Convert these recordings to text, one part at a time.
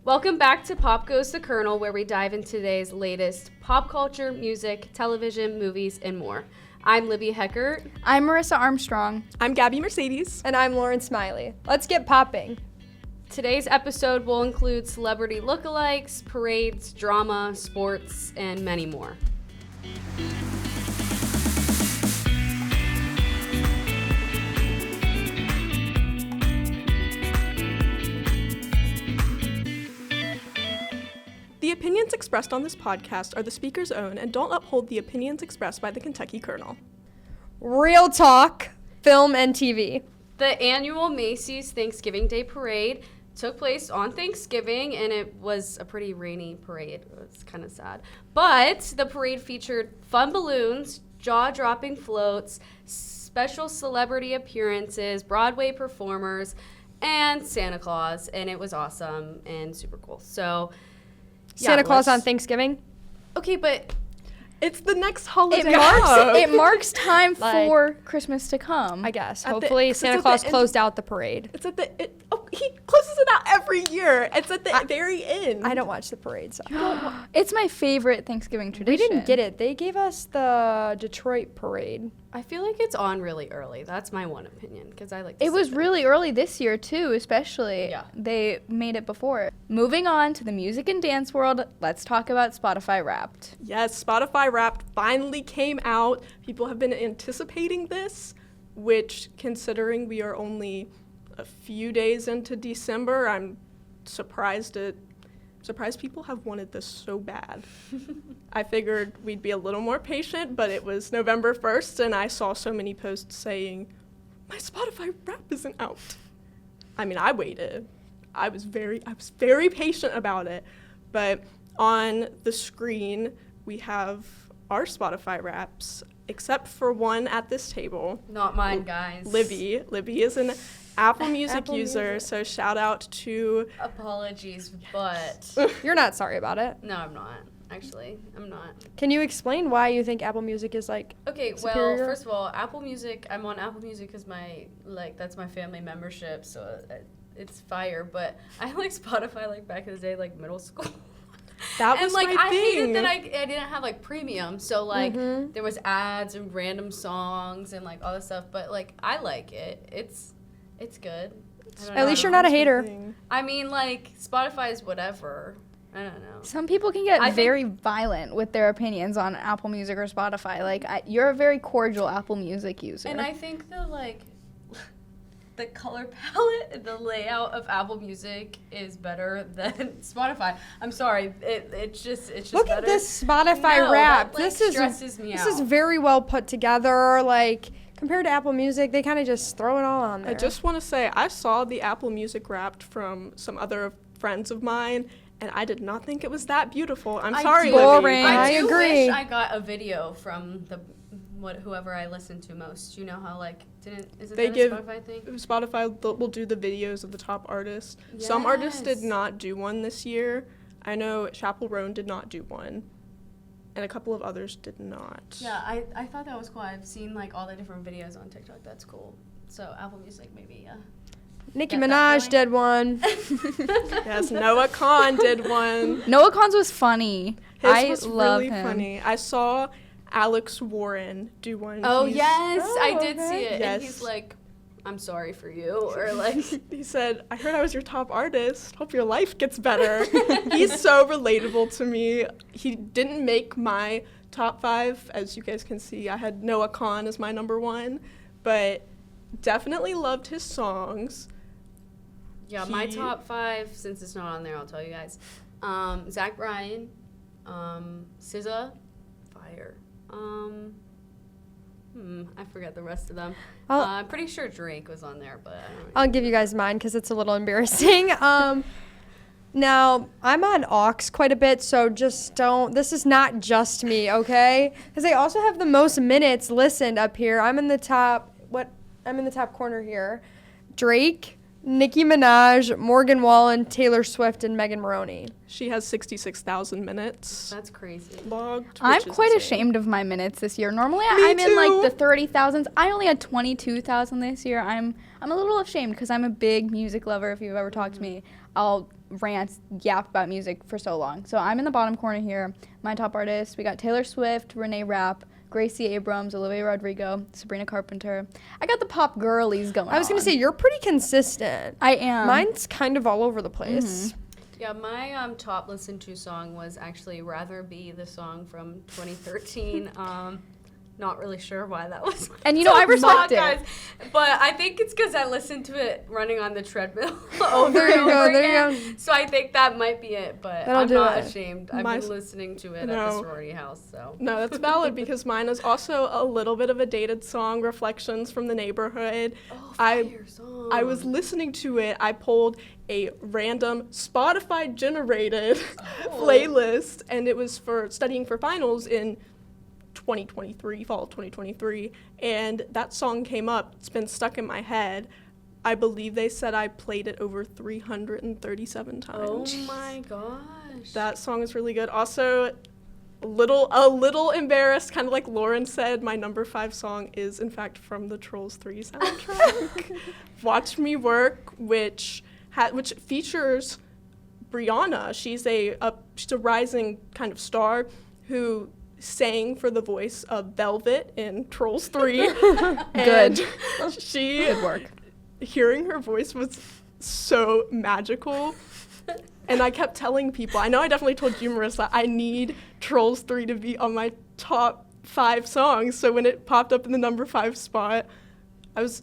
Welcome back to Pop Goes the Kernel, where we dive into today's latest pop culture, music, television, movies, and more. I'm Libby Heckert. I'm Marissa Armstrong. I'm Gabriella Mercedes. And I'm Smiley. Let's get popping. Today's episode will include celebrity lookalikes, parades, drama, sports, and many more. The opinions expressed on this podcast are the speaker's own and don't uphold the opinions expressed by the Kentucky Kernel. Real talk, film, and TV. The annual Macy's Thanksgiving Day Parade took place on Thanksgiving, and it was a pretty rainy parade. It was kind of sad. But the parade featured fun balloons, jaw-dropping floats, special celebrity appearances, Broadway performers, and Santa Claus, and it was awesome and super cool. So, yeah, Santa Claus on Thanksgiving. Okay, but it's the next holiday. It marks time for Christmas to come. I guess. Hopefully Santa Claus closed out the parade. It's at he closes it out every year. It's at the very end. I don't watch the parade, so. It's my favorite Thanksgiving We tradition. didn't get it. They gave us the Detroit parade. I feel like it's on really early. That's my one opinion, because I like to It was really early this year, too, especially. Yeah. They made it before. Moving on to the music and dance world, let's talk about Spotify Wrapped. Yes, Spotify Wrapped finally came out. People have been anticipating this, which, considering we are only a few days into December, I'm surprised people have wanted this so bad. I figured we'd be a little more patient, but it was November 1st, and I saw so many posts saying, my Spotify Wrap isn't out. I mean, I waited. I was very patient about it. But on the screen, we have our Spotify Wraps, except for one at this table. Not mine, guys. Libby. Libby is an Apple Music user, so shout out to... Apologies, but... You're not sorry about it. No, I'm not. Actually, I'm not. Can you explain why you think Apple Music is, Okay, superior? well, first of all, Apple Music, I'm on Apple Music because that's my family membership, so it's fire, but I like Spotify, back in the day, middle school. That was my thing. I hated that I didn't have, premium, so, there was ads and random songs and, all this stuff, but, I like it. It's good. At least you're not a hater. I mean, Spotify is whatever. I don't know. Some people can get very violent with their opinions on Apple Music or Spotify. You're a very cordial Apple Music user. And I think the color palette and the layout of Apple Music is better than Spotify. I'm sorry, it's just Look better. at this Spotify Wrap. This stresses me out. This is very well put together. Compared to Apple Music, they kind of just throw it all on there. I just want to say, I saw the Apple Music Wrapped from some other friends of mine, and I did not think it was that beautiful. I'm sorry, boring. Libby. I agree. wish I got a video from whoever I listen to most. You know how Spotify thing? Spotify will do the videos of the top artists. Yes. Some artists did not do one this year. I know Chappell Roan did not do one, and a couple of others did not. Yeah, I thought that was cool. I've seen all the different videos on TikTok. That's cool. So Apple Music, maybe. Nicki Minaj did one. Yes, Noah Khan did one. Noah Khan's was funny. His was love really him. funny. I saw Alex Warren do one. Oh, yes, I did see it. Yes. And he's like, I'm sorry for you, or he said, I heard I was your top artist. Hope your life gets better. He's so relatable to me. He didn't make my top 5. As you guys can see, I had Noah Khan as my number 1, but definitely loved his songs. Yeah, my top 5, since it's not on there, I'll tell you guys. Zach Bryan, SZA, fire. I forget the rest of them. I'm pretty sure Drake was on there, but I don't know. I'll give you guys mine because it's a little embarrassing. Now, I'm on Aux quite a bit, so just this is not just me, okay? Because they also have the most minutes listened up here. I'm in the top corner here. Drake, Nicki Minaj, Morgan Wallen, Taylor Swift, and Megan Maroney. She has 66,000 minutes. That's crazy. Logged. I'm quite ashamed of my minutes this year. Normally I'm in the 30,000s. I only had 22,000 this year. I'm a little ashamed because I'm a big music lover. If you've ever talked to me, I'll yap about music for so long. So I'm in the bottom corner here. My top artists, we got Taylor Swift, Renee Rapp, Gracie Abrams, Olivia Rodrigo, Sabrina Carpenter. I got the pop girlies going on. I was going to say, you're pretty consistent. I am. Mine's kind of all over the place. Mm-hmm. Yeah, my top listened to song was actually Rather Be, the song from 2013. Not really sure why that was. And you know, I respect it. Guys, but I think it's because I listened to it running on the treadmill over There and you go, over there again. you go. So I think that might be it, but That'll I'm do not it. ashamed. I've been listening to it at the sorority house, so. No, that's valid because mine is also a little bit of a dated song, Reflections from the Neighborhood. Oh, fire song. I was listening to it. I pulled a random Spotify generated playlist, and it was for studying for finals in 2023, fall of 2023, and that song came up. It's been stuck in my head. I believe they said I played it over 337 times. Oh my gosh. That song is really good. Also, a little embarrassed, kind of like Lauren said, my number 5 song is in fact from the Trolls 3 soundtrack. Watch Me Work, which features Brianna. She's a rising kind of star who sang for the voice of Velvet in Trolls 3. And Good. Good work. Hearing her voice was so magical. And I kept telling people, I know I definitely told you, Marissa, I need Trolls 3 to be on my top 5 songs. So when it popped up in the number 5 spot, I was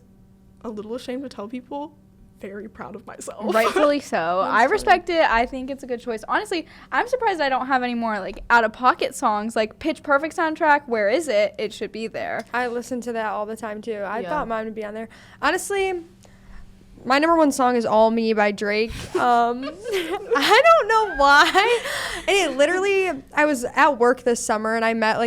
a little ashamed to tell people. Very proud of myself. Rightfully so. I respect it. I think it's a good choice. Honestly, I'm surprised I don't have any more like out-of-pocket songs like Pitch Perfect soundtrack. Where is it? It should be there. I listen to that all the time, too. I thought mine would be on there. Honestly, my number 1 song is All Me by Drake. I don't know why. And it literally, I was at work this summer and I met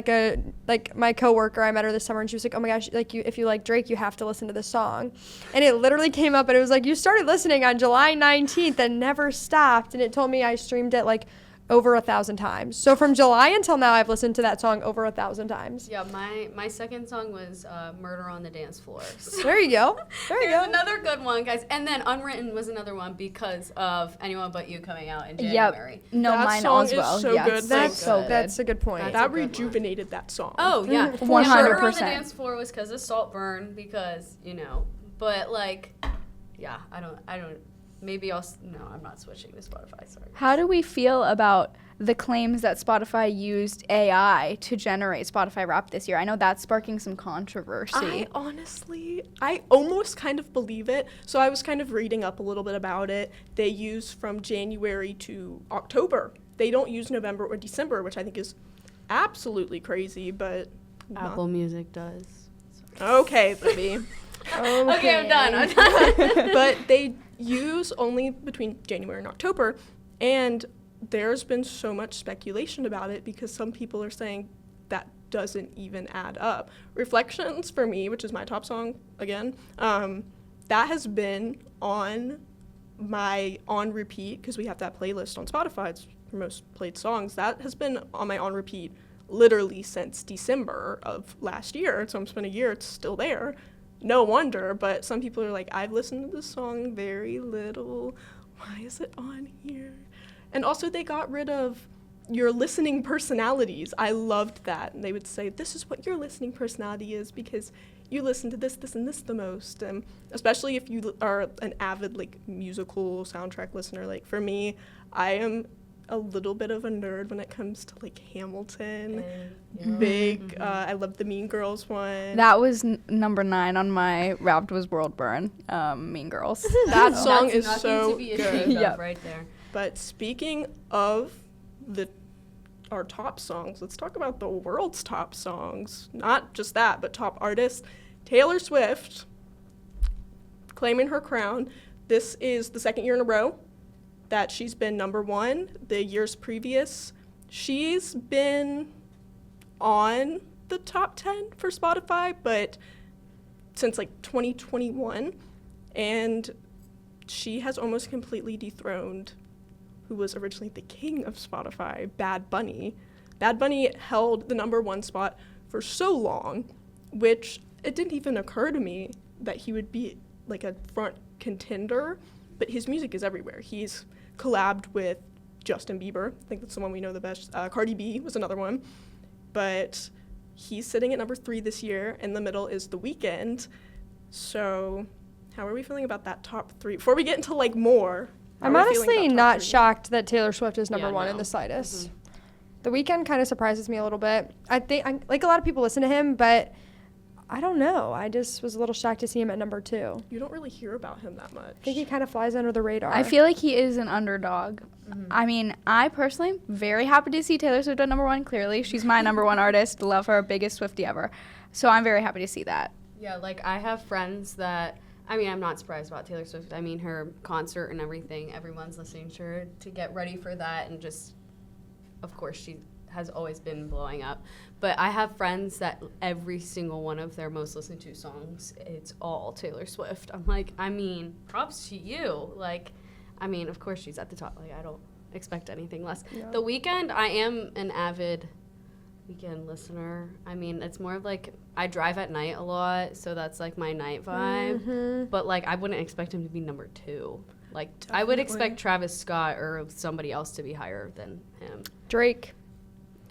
my coworker. I met her this summer and she was like, oh my gosh, if you like Drake, you have to listen to this song. And it literally came up and it was like, you started listening on July 19th and never stopped. And it told me I streamed it like over 1,000 times. So from July until now, I've listened to that song over 1,000 times. Yeah, my second song was Murder on the Dance Floor. So There you go. There you here's go. another good one, guys. And then Unwritten was another one because of Anyone But You coming out in January. Yep. No, That mine song as is well. so Yeah, good. That's so good. That's a good point. That a good one. rejuvenated that song. Oh, yeah. 100%. Murder on the Dance Floor was because of Saltburn because, but like, yeah, I don't, maybe no, I'm not switching to Spotify, sorry. How do we feel about the claims that Spotify used AI to generate Spotify Rap this year? I know that's sparking some controversy. I almost kind of believe it. So I was kind of reading up a little bit about it. They use from January to October. They don't use November or December, which I think is absolutely crazy, but Apple Music does. Okay, Libby. Okay, I'm done. But they use only between January and October, and there's been so much speculation about it because some people are saying that doesn't even add up. Reflections for me, which is my top song again, that has been on repeat because we have that playlist on Spotify. It's for most played songs. That has been on my on repeat literally since December of last year. It's almost been a year. It's still there. No wonder, but some people are like, I've listened to this song very little. Why is it on here? And also they got rid of your listening personalities. I loved that. And they would say, this is what your listening personality is because you listen to this, this, and this the most. And especially if you are an avid musical soundtrack listener. Like for me, I am a little bit of a nerd when it comes to Hamilton. Big. I love the Mean Girls one. That was number 9 on my Wrapped Was World Burn, Mean Girls. That song That's is nothing so to be good. ashamed of Yep. right there. But speaking of our top songs, let's talk about the world's top songs. Not just that, but top artists. Taylor Swift, claiming her crown. This is the second year in a row that she's been number 1. The years previous, she's been on the top 10 for Spotify, but since 2021, and she has almost completely dethroned who was originally the king of Spotify, Bad Bunny. Bad Bunny held the number 1 spot for so long, which it didn't even occur to me that he would be a front contender, but his music is everywhere. He's collabed with Justin Bieber. I think that's the one we know the best. Cardi B was another one. But he's sitting at number 3 this year. In the middle is The Weeknd. So how are we feeling about that top 3? Before we get into, like, more. I'm honestly not shocked that Taylor Swift is number 1 in the slightest. Mm-hmm. The Weeknd kind of surprises me a little bit. I think, like, a lot of people listen to him, but I don't know. I just was a little shocked to see him at number 2. You don't really hear about him that much. I think he kind of flies under the radar. I feel like he is an underdog. I mean, I personally very happy to see Taylor Swift at number 1. Clearly, she's my number 1 artist. Love her, biggest Swiftie ever. So I'm very happy to see that. Yeah, like, I have friends that, I mean, I'm not surprised about Taylor Swift. I mean, her concert and everything, everyone's listening to her to get ready for that, and just, of course, she has always been blowing up. But I have friends that every single one of their most listened to songs, it's all Taylor Swift. I'm like, I mean, props to you. Like, I mean, of course she's at the top. Like, I don't expect anything less. Yeah. The Weeknd, I am an avid Weeknd listener. I mean, it's more of like, I drive at night a lot, so that's like my night vibe. But like, I wouldn't expect him to be number 2. Like, I would expect Travis Scott or somebody else to be higher than him. Drake.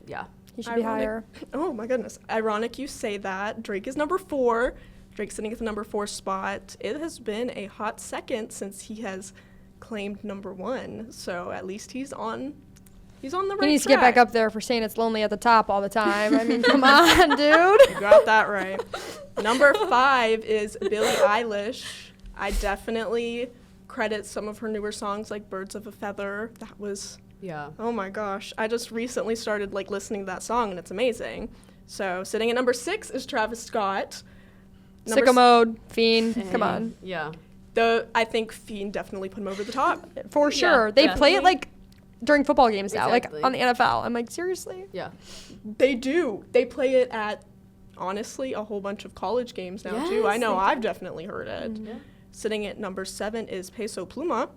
Yeah. He should be Ironic. higher. Oh my goodness. Ironic you say that. Drake is number 4. Drake's sitting at the number 4 spot. It has been a hot second since he has claimed number 1. So at least he's on the right He needs to track. get back up there for saying it's lonely at the top all the time. I mean, come on, dude. You got that right. Number 5 is Billie Eilish. I definitely credit some of her newer songs like Birds of a Feather. That was, Yeah. oh my gosh. I just recently started like listening to that song and it's amazing. So sitting at number 6 is Travis Scott. Number Sicko mode, Fiend. Come Hey, on. Yeah. I think Fiend definitely put him over the top. For sure. They play it definitely. like during football games now, Exactly. like on the NFL. I'm like, seriously? Yeah. They do. They play it at, honestly, a whole bunch of college games now, too. I Yes, know they I've do. definitely heard it. Yeah. Sitting at number 7 is Peso Pluma.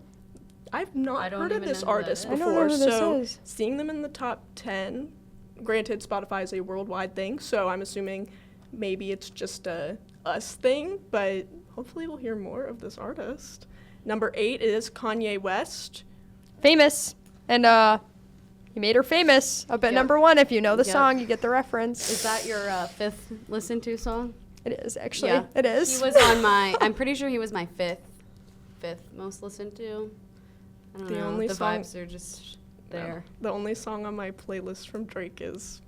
I've not I don't heard of even this know who that artist is. I don't know before, who this so is. seeing them in the top 10, granted, Spotify is a worldwide thing, so I'm assuming maybe it's just a us thing, but hopefully we'll hear more of this artist. Number 8 is Kanye West. Famous. And he made her famous up at Yep. number 1. If you know the Yep. song, you get the reference. Is that your 5th listen to song? It is, actually. Yeah. It is. He was on my, I'm pretty sure he was my 5th most listened to. I don't The know. only The song- vibes are just there. The only song on my playlist from Drake is,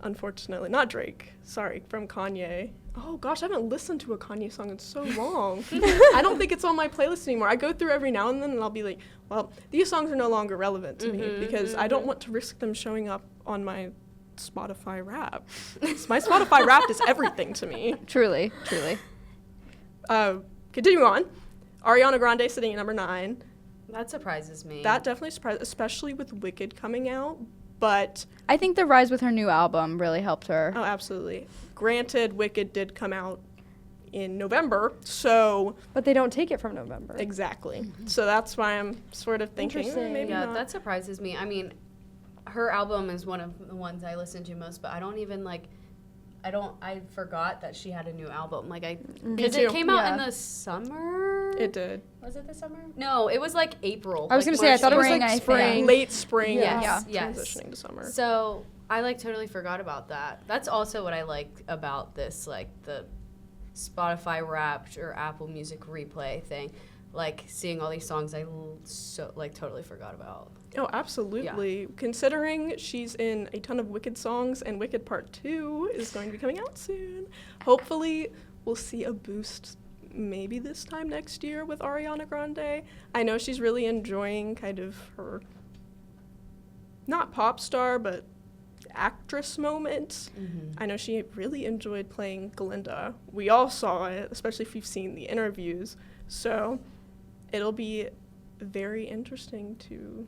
unfortunately, not Drake, sorry, from Kanye. Oh gosh, I haven't listened to a Kanye song in so long. I don't think it's on my playlist anymore. I go through every now and then and I'll be like, well, these songs are no longer relevant to me because I don't want to risk them showing up on my Spotify rap. My Spotify rap is everything to me. Truly, truly. Continuing on, Ariana Grande sitting at number 9. That surprises me. That definitely surprised, especially with Wicked coming out. But, I think the rise with her new album really helped her. oh, absolutely. Granted, Wicked did come out in November, so But they don't take it from November. exactly. So that's why I'm sort of thinking, Interesting. maybe yeah, not. that surprises me. I mean, her album is one of the ones I listen to most, but I don't even I forgot that she had a new album. Like, because too. it came out in Yeah. the summer. It did. Was it the summer? No, it was like April. I was like going to say, I March, thought it was Spring, like I think. spring. Late spring, Yes, yes, yes. transitioning to summer. So I totally forgot about that. That's also what I like about this, like the Spotify Wrapped or Apple Music Replay thing. Like seeing all these songs I totally forgot about. Oh, absolutely. Considering she's in a ton of Wicked songs and Wicked Part 2 is going to be coming out soon. Hopefully we'll see a boost maybe this time next year with Ariana Grande. I know she's really enjoying kind of her, not pop star, but actress moment. I know she really enjoyed playing Glinda. We all saw it, especially if you've seen the interviews. So it'll be very interesting to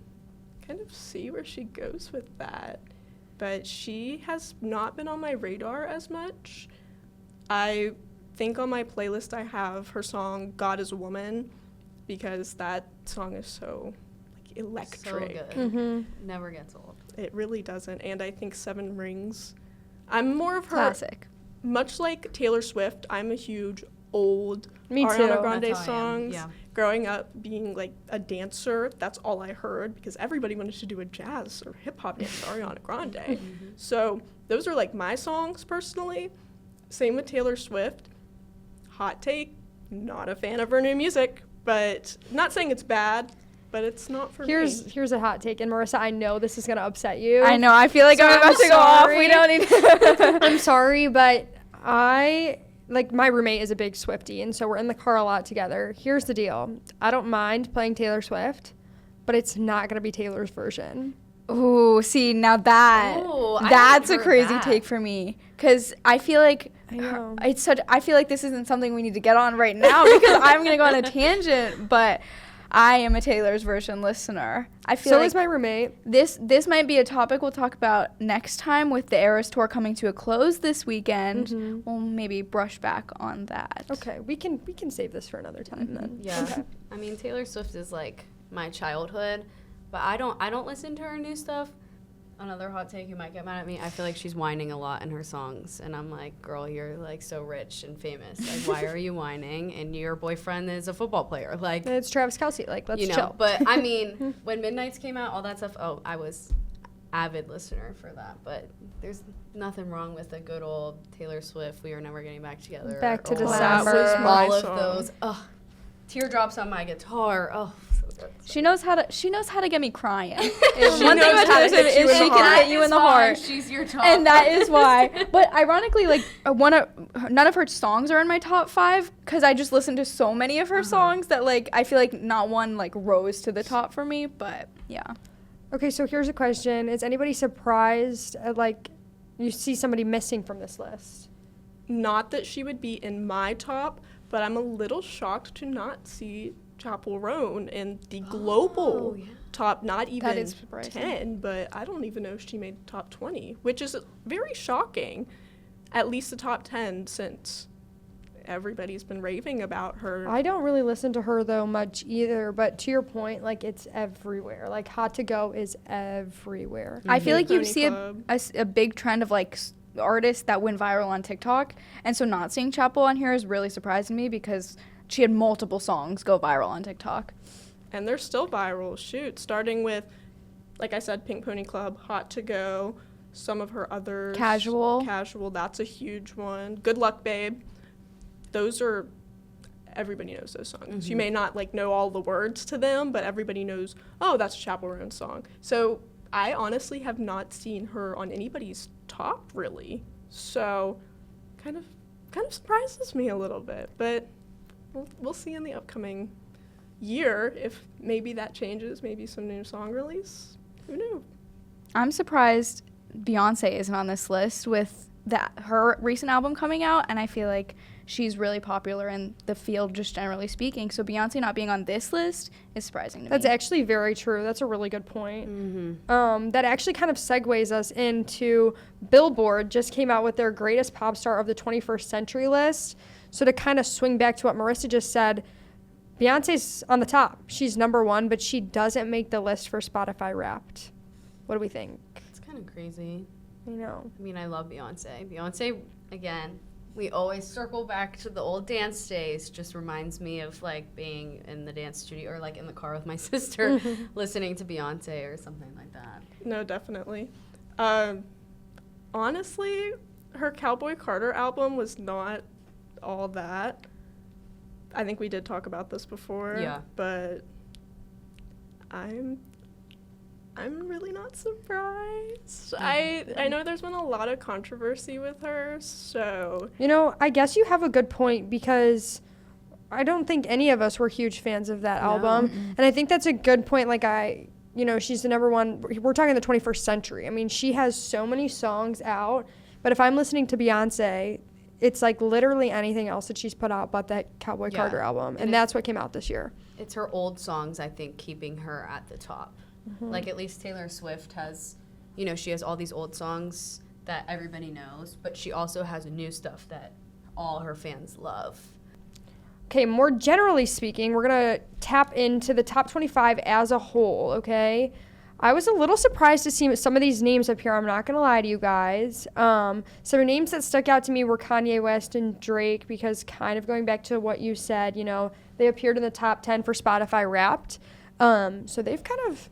kind of see where she goes with that. But she has not been on my radar as much. I think on my playlist I have her song God is a Woman because that song is so like electric. So good. Mm-hmm. Never gets old. It really doesn't. And I think Seven Rings, I'm more of her, Classic. much like Taylor Swift, I'm a huge old Me Ariana too. Grande That's how I am, songs. yeah. growing up being like a dancer, that's all I heard because everybody wanted to do a jazz or hip hop dance, Ariana Grande. So those are like my songs personally. Same with Taylor Swift. Hot take, not a fan of her new music, but not saying it's bad, but it's not for me. Here's a hot take, and Marissa, I know this is gonna upset you. I know. I feel like I'm about to go off. We don't need to. I'm sorry, but my roommate is a big Swiftie, and so we're in the car a lot together. Here's the deal. I don't mind playing Taylor Swift, but it's not going to be Taylor's version. Ooh, see, now that's a crazy take for me. Because I feel like I feel like this isn't something we need to get on right now because I'm going to go on a tangent, but I am a Taylor's version listener. I feel so is my roommate. This might be a topic we'll talk about next time with the Eras Tour coming to a close this weekend. We'll maybe brush back on that. Okay, we can save this for another time then. Yeah. Okay. I mean, Taylor Swift is like my childhood, but I don't listen to her new stuff. Another hot take, you might get mad at me. I feel like she's whining a lot in her songs, and I'm like, girl, you're like so rich and famous. Like, why are you whining? And your boyfriend is a football player. Like, it's Travis Kelce. Like, let's chill. But I mean, when Midnights came out, all that stuff. Oh, I was avid listener for that. But there's nothing wrong with a good old Taylor Swift. We are never getting back together. Back to or December. That was my all of song. those. Oh, teardrops on my guitar. Oh. She knows how to get me crying. She One thing knows about how to Taylor Swift hit you is in she the can heart. hit you in the heart. She's your top. And that is why. But ironically, like none of her songs are in my top 5 because I just listened to so many of her songs that like I feel like not one like rose to the top for me. But yeah. Okay, so here's a question: is anybody surprised at like you see somebody missing from this list? Not that she would be in my top, but I'm a little shocked to not see Chappell Roan in the global top, not even is surprising. 10, but I don't even know if she made the top 20, which is very shocking. At least the top 10 since everybody's been raving about her. I don't really listen to her though much either, but to your point, like it's everywhere. Like Hot to Go is everywhere. I feel like you Pony see Club. a big trend of like artists that went viral on TikTok, and so not seeing Chappell on here is really surprising me because she had multiple songs go viral on TikTok. And they're still viral. Shoot, starting with, like I said, Pink Pony Club, Hot to Go, some of her others. Casual, that's a huge one. Good Luck Babe. Those are, everybody knows those songs. You may not like know all the words to them, but everybody knows, oh, that's a Chappell Roan song. So I honestly have not seen her on anybody's top really. So kind of surprises me a little bit, but we'll see in the upcoming year if maybe that changes, maybe some new song release. Who knew? I'm surprised Beyonce isn't on this list with her recent album coming out, and I feel like she's really popular in the field just generally speaking. So Beyonce not being on this list is surprising to me. That's actually very true. That's a really good point. That actually kind of segues us into Billboard just came out with their greatest pop star of the 21st century list. So to kind of swing back to what Marissa just said, Beyonce's on the top. She's number 1, but she doesn't make the list for Spotify Wrapped. What do we think? It's kind of crazy. I know. I mean, I love Beyonce. Beyonce, again, we always circle back to the old dance days. Just reminds me of like being in the dance studio or like in the car with my sister listening to Beyonce or something like that. No, definitely. Honestly, her Cowboy Carter album was not all that. I think we did talk about this before. Yeah. But I'm really not surprised. I know there's been a lot of controversy with her, so You know, I guess you have a good point because I don't think any of us were huge fans of that album. And I think that's a good point. Like she's the number 1. We're talking the 21st century. I mean, she has so many songs out, but if I'm listening to Beyonce, it's like literally anything else that she's put out but that Cowboy Carter album. And that's what came out this year. It's her old songs, I think, keeping her at the top. Like, at least Taylor Swift has, she has all these old songs that everybody knows, but she also has new stuff that all her fans love. Okay, more generally speaking, we're going to tap into the top 25 as a whole, okay? I was a little surprised to see some of these names up here. I'm not going to lie to you guys. Some names that stuck out to me were Kanye West and Drake, because kind of going back to what you said, you know, they appeared in the top 10 for Spotify Wrapped. So they've kind of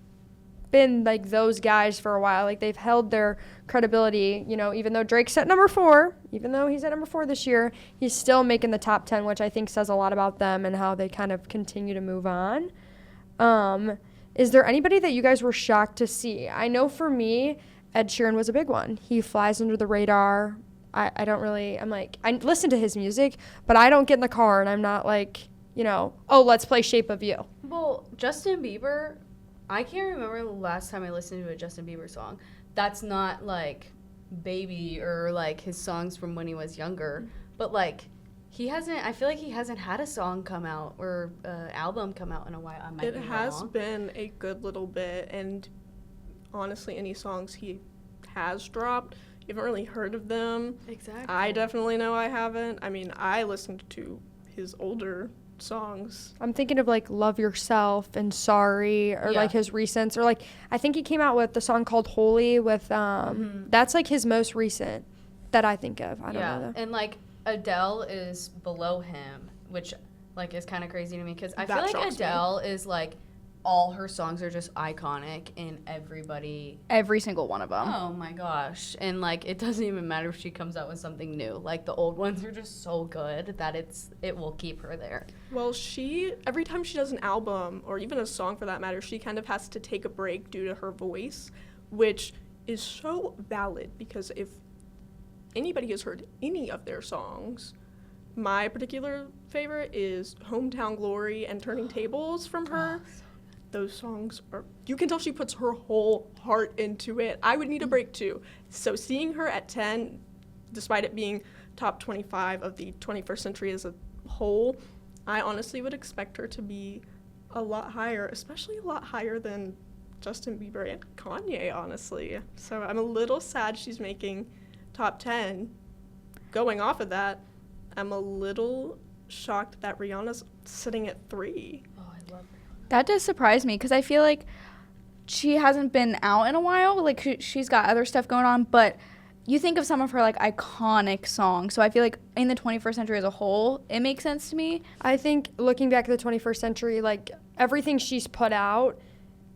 been like those guys for a while. Like, they've held their credibility, you know, even though Drake's at number 4, even though he's at number 4 this year, he's still making the top 10, which I think says a lot about them and how they kind of continue to move on. Is there anybody that you guys were shocked to see? I know for me, Ed Sheeran was a big one. He flies under the radar. I don't really, I'm like, I listen to his music, but I don't get in the car and I'm not like, you know, oh, let's play Shape of You. Well, Justin Bieber, I can't remember the last time I listened to a Justin Bieber song. That's not like Baby or like his songs from when he was younger, but like, I feel like he hasn't had a song come out or album come out in a while. It has been a good little bit, and honestly, any songs he has dropped, you haven't really heard of them. Exactly. I definitely know I haven't. I mean, I listened to his older songs. I'm thinking of like Love Yourself and Sorry, or like his recents, or like I think he came out with the song called Holy with that's like his most recent that I think of. I don't know though. And like Adele is below him, which like is kind of crazy to me, because I feel like Adele is like, all her songs are just iconic, and every single one of them. Oh my gosh. And like, it doesn't even matter if she comes out with something new. Like, the old ones are just so good that it will keep her there. Well, every time she does an album, or even a song for that matter, she kind of has to take a break due to her voice, which is so valid, because if anybody has heard any of their songs, my particular favorite is Hometown Glory and Turning Tables from her. Those songs you can tell she puts her whole heart into it. I would need a break too. So seeing her at 10, despite it being top 25 of the 21st century as a whole, I honestly would expect her to be a lot higher, especially a lot higher than Justin Bieber and Kanye, honestly. So I'm a little sad she's making top 10. Going off of that, I'm a little shocked that Rihanna's sitting at 3. Oh, I love Rihanna. That does surprise me, because I feel like she hasn't been out in a while. Like, she's got other stuff going on, but you think of some of her, like, iconic songs. So I feel like in the 21st century as a whole, it makes sense to me. I think looking back at the 21st century, like, everything she's put out,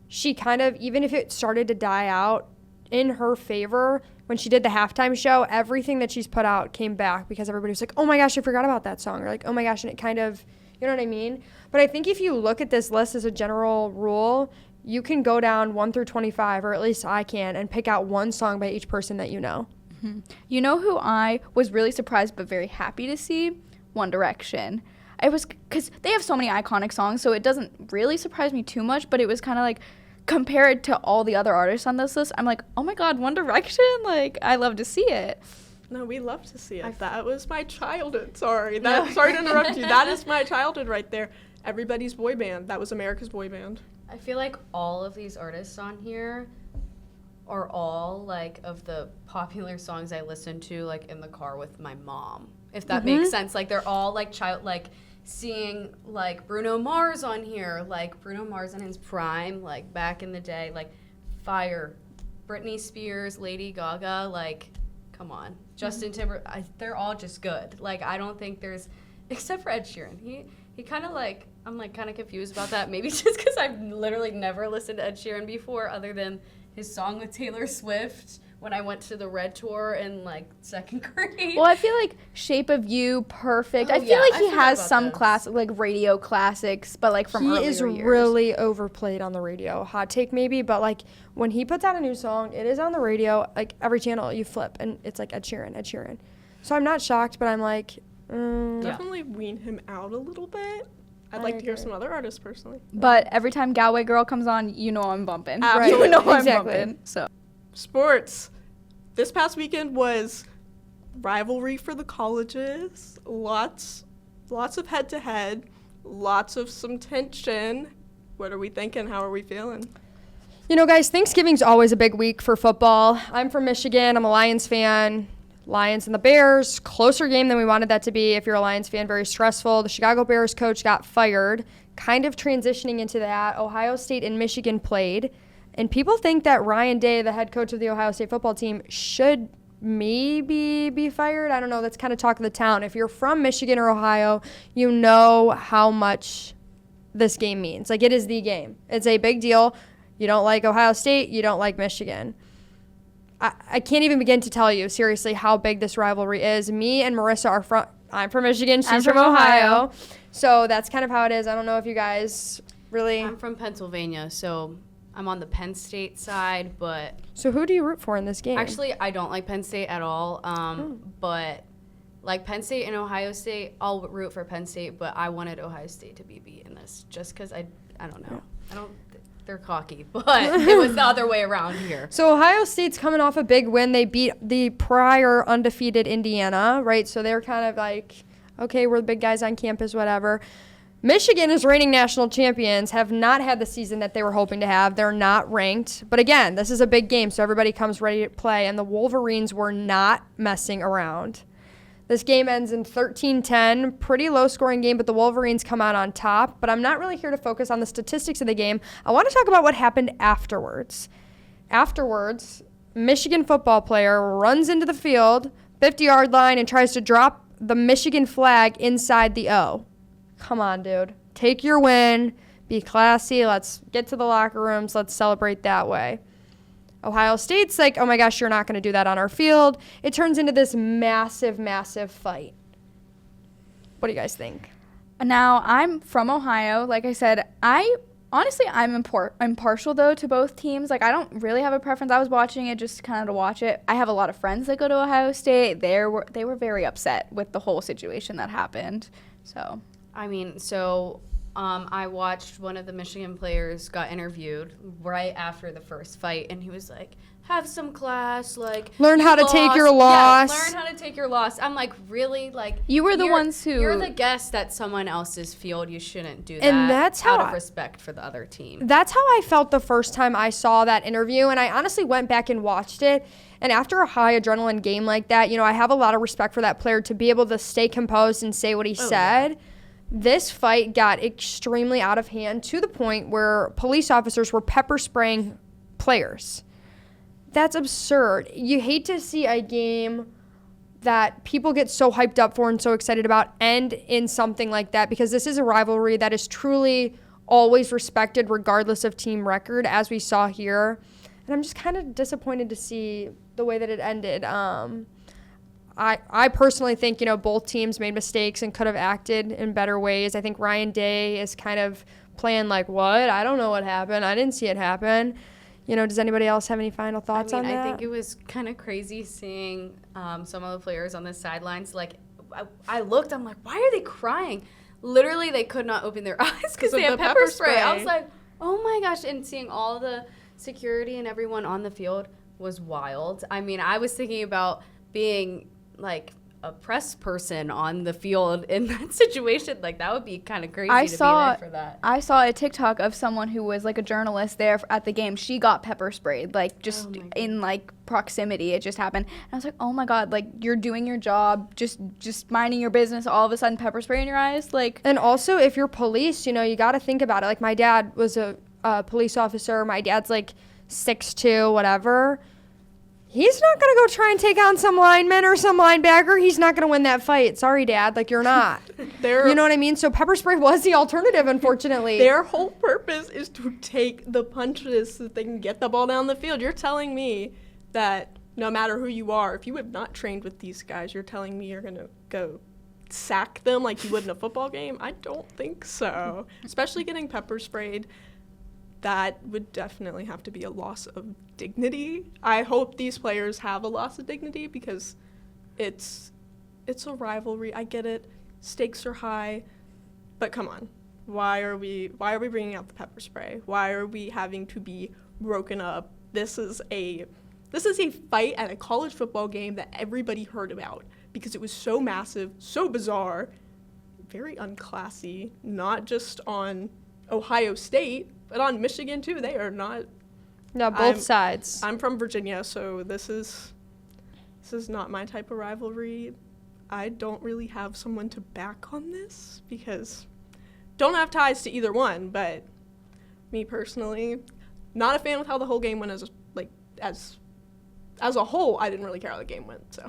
she kind of, even if it started to die out, in her favor, when she did the halftime show, everything that she's put out came back, because everybody was like, oh my gosh, I forgot about that song, or like, oh my gosh, and it kind of, you know what I mean? But I think if you look at this list as a general rule, you can go down 1 through 25, or at least I can, and pick out one song by each person that you know. Mm-hmm. You know who I was really surprised but very happy to see? One Direction. It was because they have so many iconic songs, so it doesn't really surprise me too much, but it was kind of like, compared to all the other artists on this list, I'm like, oh my god, One Direction, like, I love to see it. No, we love to see it. That was my childhood. Sorry to interrupt you. That is my childhood right there. Everybody's boy band. That was America's boy band. I feel like all of these artists on here are all like of the popular songs I listen to like in the car with my mom, if that makes sense. Like, they're all like seeing like Bruno Mars on here, like Bruno Mars in his prime, like back in the day, like fire. Britney Spears, Lady Gaga, like, come on. Justin Timberlake, they're all just good. Like, I don't think there's, except for Ed Sheeran. He kind of like, I'm like kind of confused about that. Maybe just because I've literally never listened to Ed Sheeran before, other than his song with Taylor Swift when I went to the Red Tour in like 2nd grade. Well, I feel like Shape of You, Perfect. I feel like he has some classic, like radio classics, but like from earlier years. He is really overplayed on the radio. Hot take maybe, but like when he puts out a new song, it is on the radio, like every channel you flip, and it's like Ed Sheeran. So I'm not shocked, but I'm like, definitely wean him out a little bit. I'd like to hear some other artists personally. But every time Galway Girl comes on, you know I'm bumping. Absolutely. You know I'm bumping. So. Sports. This past weekend was rivalry for the colleges. Lots of head-to-head. Lots of some tension. What are we thinking? How are we feeling? You know, guys, Thanksgiving's always a big week for football. I'm from Michigan. I'm a Lions fan. Lions and the Bears, closer game than we wanted that to be. If you're a Lions fan, very stressful. The Chicago Bears coach got fired. Kind of transitioning into that, Ohio State and Michigan played. And people think that Ryan Day, the head coach of the Ohio State football team, should maybe be fired. I don't know. That's kind of talk of the town. If you're from Michigan or Ohio, you know how much this game means. Like, it is the game. It's a big deal. You don't like Ohio State, you don't like Michigan. I can't even begin to tell you, seriously, how big this rivalry is. Me and Marissa are from, I'm from Michigan, she's from Ohio. So that's kind of how it is. I don't know if you guys really. I'm from Pennsylvania, so I'm on the Penn State side, but. So who do you root for in this game? Actually, I don't like Penn State at all, but like Penn State and Ohio State, I'll root for Penn State, but I wanted Ohio State to be beat in this just because I don't know. They're cocky, but it was the other way around here. So Ohio State's coming off a big win. They beat the prior undefeated Indiana, right? So they're kind of like, okay, we're the big guys on campus, whatever. Michigan is reigning national champions, have not had the season that they were hoping to have. They're not ranked. But again, this is a big game, so everybody comes ready to play, and the Wolverines were not messing around. This game ends in 13-10, pretty low-scoring game, but the Wolverines come out on top. But I'm not really here to focus on the statistics of the game. I want to talk about what happened afterwards. Afterwards, Michigan football player runs into the field, 50-yard line, and tries to drop the Michigan flag inside the O. Come on, dude. Take your win. Be classy. Let's get to the locker rooms. Let's celebrate that way. Ohio State's like, oh my gosh, you're not going to do that on our field. It turns into this massive, massive fight. What do you guys think? Now, I'm from Ohio. Like I said, I'm impartial, though, to both teams. Like, I don't really have a preference. I was watching it just kind of to watch it. I have a lot of friends that go to Ohio State. They were very upset with the whole situation that happened. So, I mean, I watched one of the Michigan players got interviewed right after the first fight, and he was like, have some class, like learn how to take your loss. Yeah, learn how to take your loss. I'm like, really? Like, you were the ones who you're the guest at someone else's field. You shouldn't do that. And that's out of respect for the other team. That's how I felt the first time I saw that interview, and I honestly went back and watched it. And after a high adrenaline game like that, you know, I have a lot of respect for that player to be able to stay composed and say what he said. Yeah. This fight got extremely out of hand to the point where police officers were pepper spraying players. That's absurd. You hate to see a game that people get so hyped up for and so excited about end in something like that, because this is a rivalry that is truly always respected regardless of team record, as we saw here. And I'm just kind of disappointed to see the way that it ended. I personally think, you know, both teams made mistakes and could have acted in better ways. I think Ryan Day is kind of playing like, what? I don't know what happened. I didn't see it happen. You know, does anybody else have any final thoughts on that? I think it was kind of crazy seeing some of the players on the sidelines. Like, I looked, I'm like, why are they crying? Literally, they could not open their eyes because they had pepper spray. I was like, oh my gosh. And seeing all the security and everyone on the field was wild. I mean, I was thinking about being like a press person on the field in that situation. Like, that would be kind of crazy to be there for that. I saw a TikTok of someone who was like a journalist there at the game. She got pepper sprayed, like just in like proximity. It just happened. And I was like, oh my God, like you're doing your job, just minding your business. All of a sudden pepper spray in your eyes. Like, and also if you're police, you know, you got to think about it. Like, my dad was a police officer. My dad's like 6'2", whatever. He's not going to go try and take on some lineman or some linebacker. He's not going to win that fight. Sorry, Dad. Like, you're not. You know what I mean? So pepper spray was the alternative, unfortunately. Their whole purpose is to take the punches so that they can get the ball down the field. You're telling me that no matter who you are, if you have not trained with these guys, you're telling me you're going to go sack them like you would in a football game? I don't think so. Especially getting pepper sprayed. That would definitely have to be a loss of dignity. I hope these players have a loss of dignity because it's a rivalry. I get it. Stakes are high. But come on. Why are we bringing out the pepper spray? Why are we having to be broken up? This is a fight at a college football game that everybody heard about because it was so massive, so bizarre, very unclassy, not just on Ohio State, but on Michigan, too. They are not. No, both sides. I'm from Virginia, so this is not my type of rivalry. I don't really have someone to back on this because don't have ties to either one, but me personally, not a fan with how the whole game went as a whole. I didn't really care how the game went, so.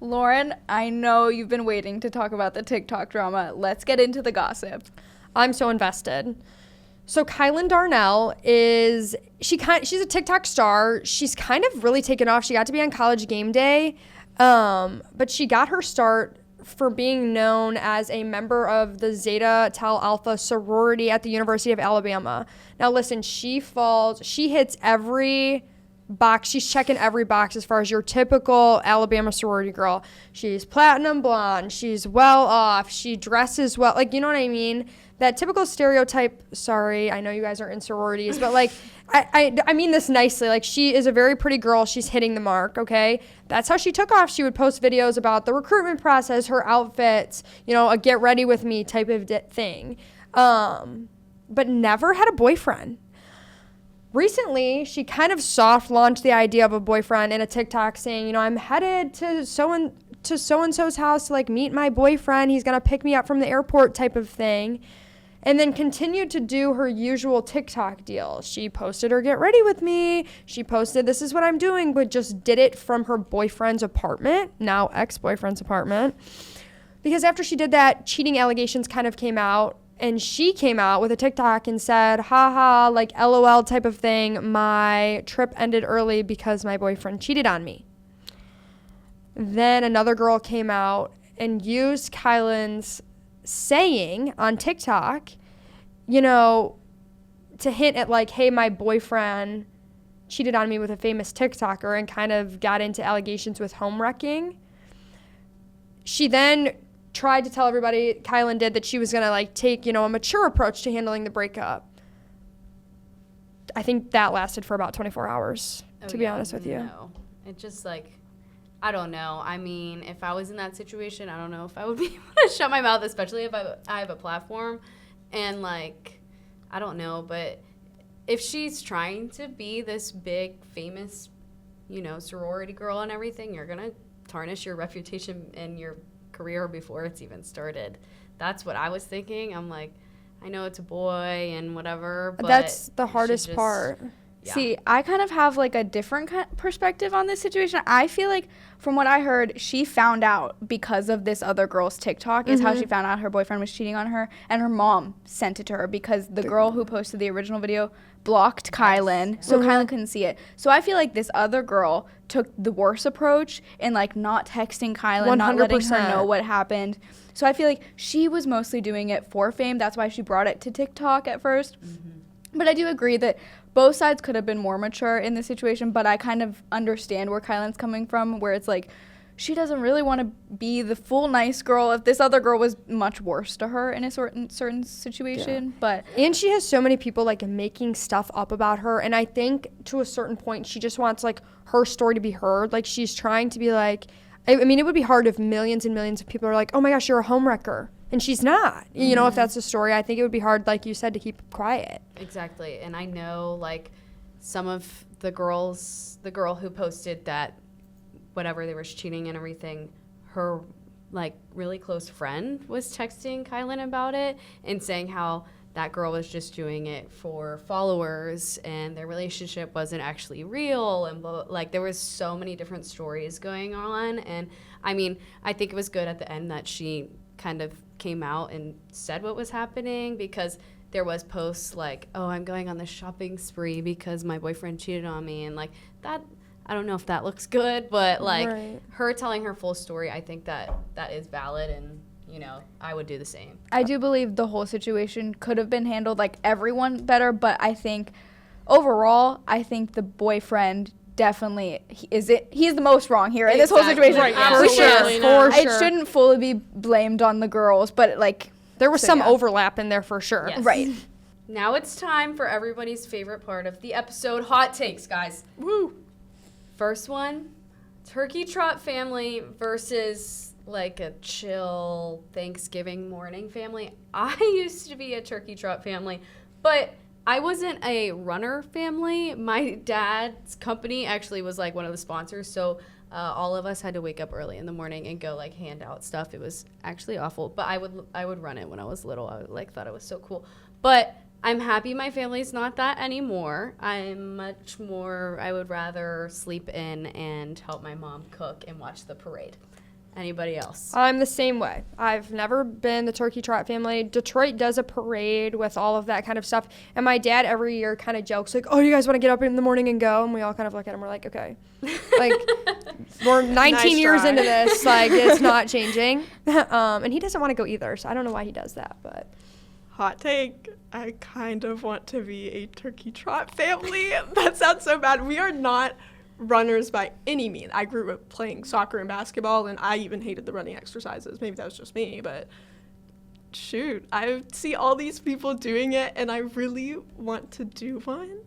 Lauren, I know you've been waiting to talk about the TikTok drama. Let's get into the gossip. I'm so invested. So Kylan Darnell she's a TikTok star. She's kind of really taken off. She got to be on College Game Day, but she got her start for being known as a member of the Zeta Tau Alpha sorority at the University of Alabama. Now listen, she hits every box. She's checking every box as far as your typical Alabama sorority girl. She's platinum blonde. She's well off. She dresses well. Like, you know what I mean? That typical stereotype. Sorry, I know you guys are in sororities, but like, I mean this nicely. Like, she is a very pretty girl. She's hitting the mark, okay? That's how she took off. She would post videos about the recruitment process, her outfits, a get ready with me type of thing. But never had a boyfriend. Recently, she kind of soft launched the idea of a boyfriend in a TikTok saying, I'm headed to so-and-so's house to like meet my boyfriend. He's going to pick me up from the airport type of thing. And then continued to do her usual TikTok deal. She posted her get ready with me. She posted this is what I'm doing, but just did it from her boyfriend's apartment, now ex-boyfriend's apartment. Because after she did that, cheating allegations kind of came out. And she came out with a TikTok and said, haha, like LOL type of thing. My trip ended early because my boyfriend cheated on me. Then another girl came out and used Kylan's saying on TikTok, to hint at like, hey, my boyfriend cheated on me with a famous TikToker, and kind of got into allegations with home wrecking. She then tried to tell everybody, Kylan did, that she was going to like take, a mature approach to handling the breakup. I think that lasted for about 24 hours, to be honest with you. No. It just like, I don't know. I mean, if I was in that situation, I don't know if I would be able to shut my mouth, especially if I have a platform. And like, I don't know, but if she's trying to be this big, famous, sorority girl and everything, you're going to tarnish your reputation and your career before it's even started. That's what I was thinking. I'm like, I know it's a boy and whatever, but that's the hardest part. Yeah. See, I kind of have like a different perspective on this situation. I feel like from what I heard, she found out because of this other girl's TikTok is how she found out her boyfriend was cheating on her, and her mom sent it to her because the girl who posted the original video blocked Kylan, so Kylan couldn't see it. So I feel like this other girl took the worse approach and like not texting Kylan, 100%. Not letting her know what happened. So I feel like she was mostly doing it for fame. That's why she brought it to TikTok at first. But I do agree that both sides could have been more mature in this situation, but I kind of understand where Kylan's coming from, where it's like she doesn't really want to be the full nice girl if this other girl was much worse to her in a certain situation. Yeah. And she has so many people like making stuff up about her, and I think to a certain point she just wants like her story to be heard. Like, she's trying to be like, I mean, it would be hard if millions and millions of people are like, oh my gosh, you're a homewrecker. And she's not. If that's the story, I think it would be hard, like you said, to keep quiet. Exactly. And I know, like, some of the girls, the girl who posted that whatever they were cheating and everything, her, like, really close friend was texting Kylan about it and saying how that girl was just doing it for followers and their relationship wasn't actually real and blah, blah, like, there was so many different stories going on. And, I mean, I think it was good at the end that she kind of came out and said what was happening, because there was posts like, oh, I'm going on this shopping spree because my boyfriend cheated on me, and like that, I don't know if that looks good, but like her telling her full story, I think that is valid, and I would do the same. I do believe the whole situation could have been handled like everyone better, but I think overall, I think the boyfriend definitely he's the most wrong here in this whole situation. Right, yeah. For sure. For It shouldn't fully be blamed on the girls, but like there was some overlap in there for sure. Yes. Right. Now it's time for everybody's favorite part of the episode, hot takes, guys. Woo! First one, turkey trot family versus like a chill Thanksgiving morning family. I used to be a turkey trot family, but I wasn't a runner family. My dad's company actually was like one of the sponsors, so all of us had to wake up early in the morning and go like hand out stuff. It was actually awful, but I would run it when I was little. I like thought it was so cool. But I'm happy my family's not that anymore. I'm much more, I would rather sleep in and help my mom cook and watch the parade. Anybody else? I'm the same way. I've never been the turkey trot family. Detroit does a parade with all of that kind of stuff. And my dad every year kind of jokes like, oh, you guys want to get up in the morning and go? And we all kind of look at him. We're like, okay. Like, we're 19 years into this. Like, it's not changing. And he doesn't want to go either. So I don't know why he does that. But hot take, I kind of want to be a turkey trot family. That sounds so bad. We are not runners by any means. I grew up playing soccer and basketball, and I even hated the running exercises. Maybe that was just me, but shoot, I see all these people doing it, and I really want to do one.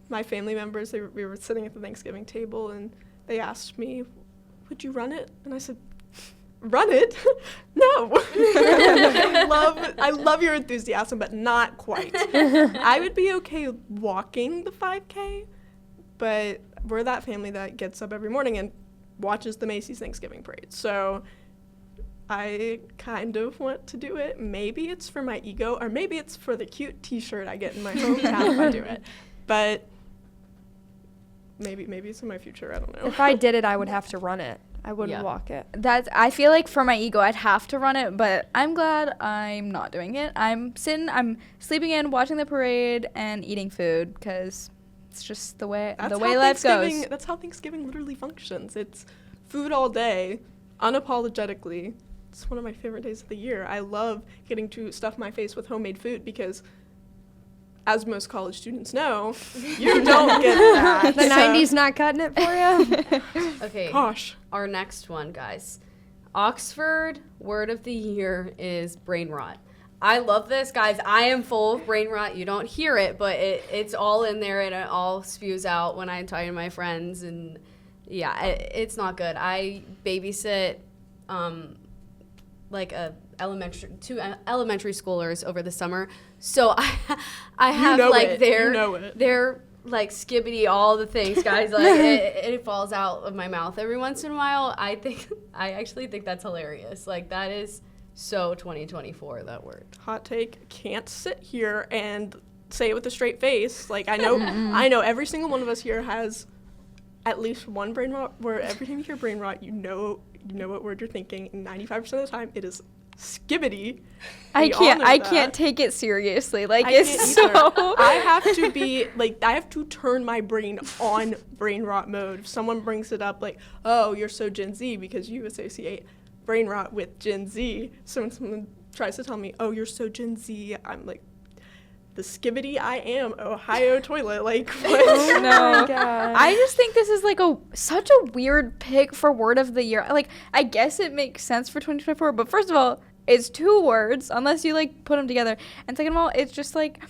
My family members, we were sitting at the Thanksgiving table, and they asked me, would you run it? And I said, run it? No. I love your enthusiasm, but not quite. I would be okay walking the 5K, but we're that family that gets up every morning and watches the Macy's Thanksgiving parade. So I kind of want to do it. Maybe it's for my ego, or maybe it's for the cute t-shirt I get in my hometown if I do it. But maybe it's in my future. I don't know. if I did it, I would have to run it. I wouldn't walk it. I feel like for my ego, I'd have to run it, but I'm glad I'm not doing it. I'm sleeping in, watching the parade, and eating food, because it's just the way life goes. That's how Thanksgiving literally functions. It's food all day, unapologetically. It's one of my favorite days of the year. I love getting to stuff my face with homemade food because, as most college students know, you don't get that. The 90s not cutting it for you? Okay. Gosh. Our next one, guys. Oxford word of the year is brain rot. I love this, guys. I am full of brain rot. You don't hear it, but it's all in there, and it all spews out when I'm talking to my friends. And yeah, it's not good. I babysit like two elementary schoolers over the summer, so I have their like skibbity, all the things, guys. Like it falls out of my mouth every once in a while. I actually think that's hilarious. Like, that is so 2024, that word. Hot take, can't sit here and say it with a straight face. Like, I know every single one of us here has at least one brain rot, where every time you hear brain rot, you know what word you're thinking, and 95% of the time it is skibbity. I can't take it seriously. Like, it's so I have to turn my brain on brain rot mode. If someone brings it up, like, oh, you're so Gen Z, because you associate brain rot with Gen Z. So when someone tries to tell me, oh, you're so Gen Z, I'm like, the skibbity I am, Ohio toilet. Like, what? Oh no. God. I just think this is like such a weird pick for word of the year. Like, I guess it makes sense for 2024, but first of all, it's two words unless you like put them together. And second of all, it's just like,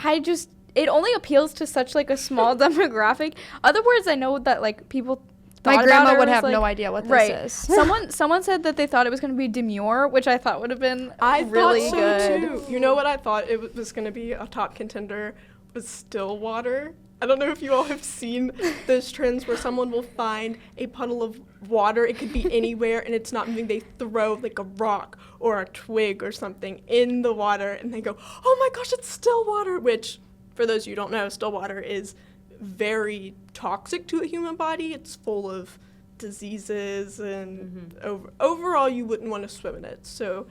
it only appeals to such like a small demographic. Other words I know that like people My grandma would have no idea what this is. Someone said that they thought it was going to be demure, which I thought would have been really good. I thought so too. You know what I thought it was going to be a top contender was Stillwater. I don't know if you all have seen those trends where someone will find a puddle of water. It could be anywhere, and it's not moving. They throw like a rock or a twig or something in the water, and they go, oh my gosh, it's Stillwater, which, for those of you who don't know, Stillwater is very toxic to a human body. It's full of diseases, and overall you wouldn't want to swim in it. So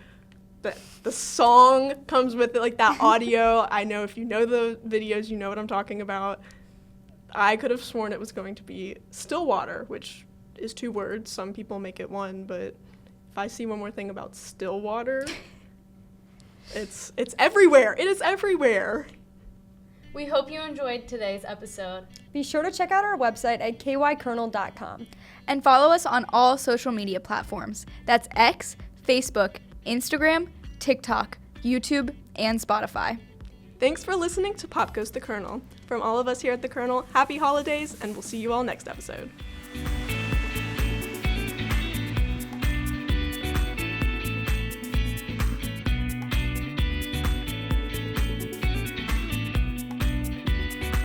the song comes with it, like that audio. I know if you know the videos, you know what I'm talking about. I could have sworn it was going to be Stillwater, which is two words. Some people make it one, but if I see one more thing about Stillwater, it's everywhere. It is everywhere. We hope you enjoyed today's episode. Be sure to check out our website at kykernel.com. And follow us on all social media platforms. That's X, Facebook, Instagram, TikTok, YouTube, and Spotify. Thanks for listening to Pop Goes the Kernel. From all of us here at the Kernel, happy holidays, and we'll see you all next episode.